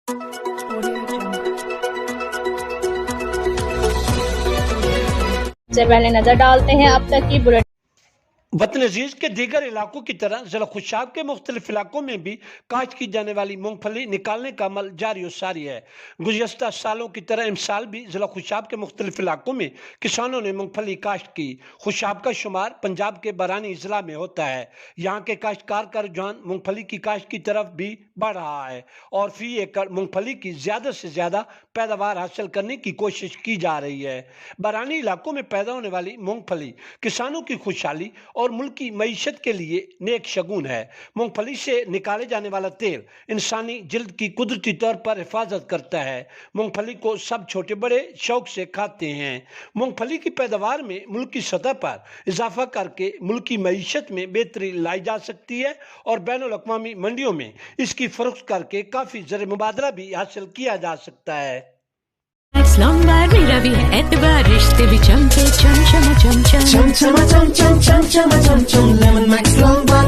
से पहले नजर डालते हैं अब तक की बुलेटिन। वतन अजीज के दीगर इलाकों की तरह जिला खुशाब के मुख्तलिफ इलाकों में भी काश्त की जाने वाली मूंगफली निकालने का अमल जारी और सारी है। गुज़श्ता सालों की तरह इस साल भी जिला खुशाब के मुख्तलिफ इलाकों में किसानों ने मूंगफली काश्त की। खुशाब का शुमार पंजाब के बरानी अजला में होता है। यहाँ के काश्तकार का रुझान मूंगफली की काश्त की तरफ भी बढ़ रहा है और फी एकड़ मूंगफली की ज़्यादा से ज़्यादा पैदावार हासिल करने की कोशिश की जा रही है। बरानी इलाकों में पैदा होने वाली मूंगफली किसानों की खुशहाली और मुल्क की मईशत के लिए नेक शगुन है। मूंगफली से निकाले जाने वाला तेल इंसानी जिल्द की कुदरती तौर पर हिफाजत करता है। मूंगफली को सब छोटे बड़े शौक से खाते हैं। मूंगफली की पैदावार में मुल्क की सतह पर इजाफा करके मुल्क की मईशत में बेहतरी लाई जा सकती है और बैनुल अक़वामी मंडियों में इसकी फरोख्त करके काफ़ी ज़र मुबादला भी हासिल किया जा सकता है। लॉम्बार्ड मेरा भी है एतबार, रिश्ते भी चमके चम चम चम चम चम चम चम चम चम चम चम चम लेमन मैक्स लॉम्बार्ड।